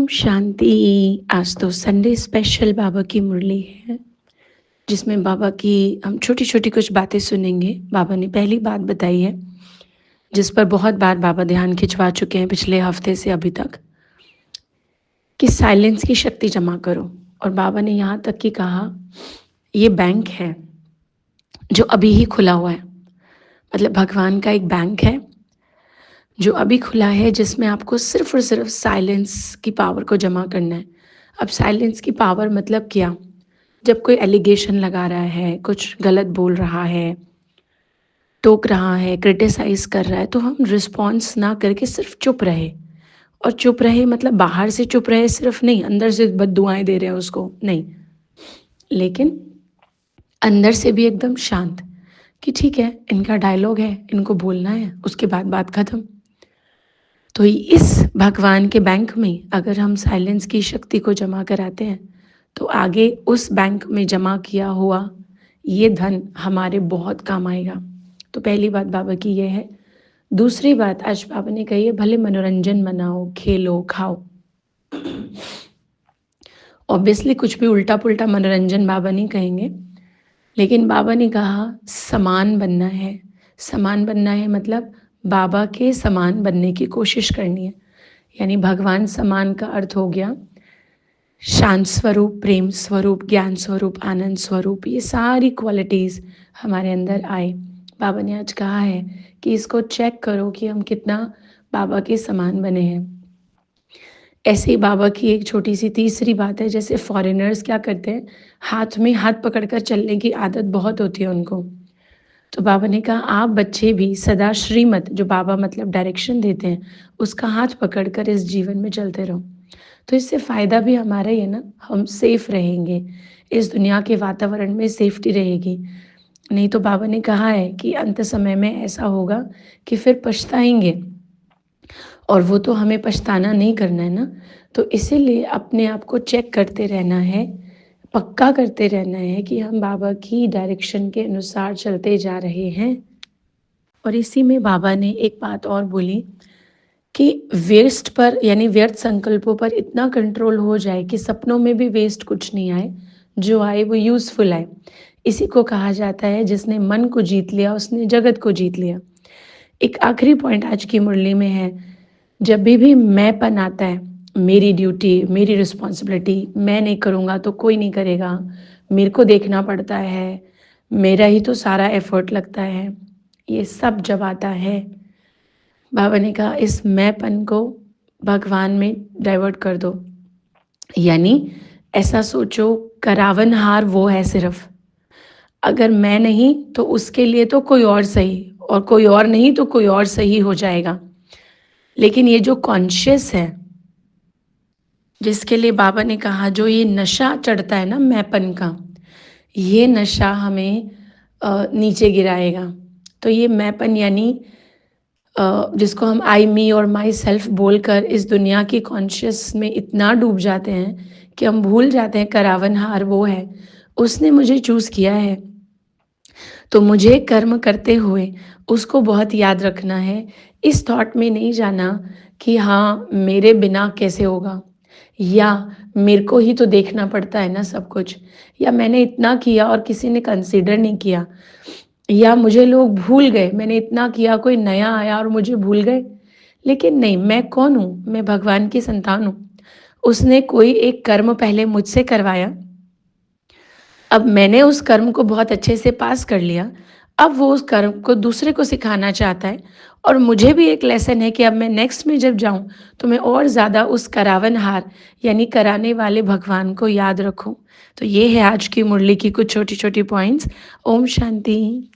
ओम शांति। आज तो Sunday special बाबा की मुरली है, जिसमें बाबा की हम छोटी छोटी कुछ बातें सुनेंगे। बाबा ने पहली बात बताई है, जिस पर बहुत बार बाबा ध्यान खिंचवा चुके हैं पिछले हफ्ते से अभी तक, कि साइलेंस की शक्ति जमा करो। और बाबा ने यहाँ तक कि कहा, ये बैंक है जो अभी ही खुला हुआ है। मतलब भगवान का एक बैंक है जो अभी खुला है, जिसमें आपको सिर्फ और सिर्फ साइलेंस की पावर को जमा करना है। अब साइलेंस की पावर मतलब क्या? जब कोई एलिगेशन लगा रहा है, कुछ गलत बोल रहा है, टोक रहा है, क्रिटिसाइज कर रहा है, तो हम रिस्पॉन्स ना करके सिर्फ चुप रहे। और चुप रहे मतलब बाहर से चुप रहे सिर्फ नहीं, अंदर से बद्दुआएं दे रहे हैं उसको नहीं, लेकिन अंदर से भी एकदम शांत कि ठीक है, इनका डायलॉग है, इनको बोलना है, उसके बाद बात खत्म। तो इस भगवान के बैंक में अगर हम साइलेंस की शक्ति को जमा कराते हैं, तो आगे उस बैंक में जमा किया हुआ ये धन हमारे बहुत काम आएगा। तो पहली बात बाबा की ये है। दूसरी बात आज बाबा ने कही है, भले मनोरंजन मनाओ, खेलो, खाओ। ऑब्वियसली कुछ भी उल्टा पुल्टा मनोरंजन बाबा नहीं कहेंगे, लेकिन बाबा ने कहा समान बनना है। समान बनना है मतलब बाबा के समान बनने की कोशिश करनी है। यानी भगवान समान का अर्थ हो गया शांत स्वरूप, प्रेम स्वरूप, ज्ञान स्वरूप, आनंद स्वरूप। ये सारी क्वालिटीज़ हमारे अंदर आए। बाबा ने आज कहा है कि इसको चेक करो कि हम कितना बाबा के समान बने हैं। ऐसे ही बाबा की एक छोटी सी तीसरी बात है, जैसे फॉरेनर्स क्या करते हैं, हाथ में हाथ पकड़कर चलने की आदत बहुत होती है उनको। तो बाबा ने कहा आप बच्चे भी सदा श्रीमत, जो बाबा मतलब डायरेक्शन देते हैं, उसका हाथ पकड़कर इस जीवन में चलते रहो। तो इससे फ़ायदा भी हमारा ही है ना, हम सेफ रहेंगे, इस दुनिया के वातावरण में सेफ्टी रहेगी। नहीं तो बाबा ने कहा है कि अंत समय में ऐसा होगा कि फिर पछताएंगे, और वो तो हमें पछताना नहीं करना है ना। तो इसीलिए अपने आप को चेक करते रहना है, पक्का करते रहना है कि हम बाबा की डायरेक्शन के अनुसार चलते जा रहे हैं। और इसी में बाबा ने एक बात और बोली कि वेस्ट पर, यानी व्यर्थ संकल्पों पर इतना कंट्रोल हो जाए कि सपनों में भी वेस्ट कुछ नहीं आए, जो आए वो यूज़फुल आए। इसी को कहा जाता है, जिसने मन को जीत लिया उसने जगत को जीत लिया। एक आखिरी पॉइंट आज की मुरली में है, जब भी मैंपन आता है, मेरी ड्यूटी, मेरी रिस्पॉन्सिबिलिटी, मैं नहीं करूँगा तो कोई नहीं करेगा, मेरे को देखना पड़ता है, मेरा ही तो सारा एफर्ट लगता है, ये सब जब आता है, बाबा ने कहा इस मैंपन को भगवान में डाइवर्ट कर दो। यानी ऐसा सोचो, करावनहार वो है सिर्फ, अगर मैं नहीं तो उसके लिए तो कोई और सही, और कोई और नहीं तो कोई और सही हो जाएगा। लेकिन ये जो कॉन्शियस है, जिसके लिए बाबा ने कहा जो ये नशा चढ़ता है ना मैंपन का, ये नशा हमें नीचे गिराएगा। तो ये मैंपन यानी जिसको हम आई मी और माई सेल्फ बोलकर इस दुनिया की कॉन्शियस में इतना डूब जाते हैं कि हम भूल जाते हैं करावनहार वो है, उसने मुझे चूज़ किया है। तो मुझे कर्म करते हुए उसको बहुत याद रखना है, इस थॉट में नहीं जाना कि हाँ मेरे बिना कैसे होगा, या मेरे को ही तो देखना पड़ता है ना सब कुछ, या मैंने इतना किया और किसी ने कंसीडर नहीं किया, या मुझे लोग भूल गए, मैंने इतना किया कोई नया आया और मुझे भूल गए। लेकिन नहीं, मैं कौन हूँ? मैं भगवान की संतान हूँ। उसने कोई एक कर्म पहले मुझसे करवाया, अब मैंने उस कर्म को बहुत अच्छे से पास कर लिया, अब वो उस कर्म को दूसरे को सिखाना चाहता है, और मुझे भी एक लेसन है कि अब मैं नेक्स्ट में जब जाऊं तो मैं और ज़्यादा उस करावनहार यानी कराने वाले भगवान को याद रखूं। तो ये है आज की मुरली की कुछ छोटी छोटी पॉइंट्स। ओम शांति।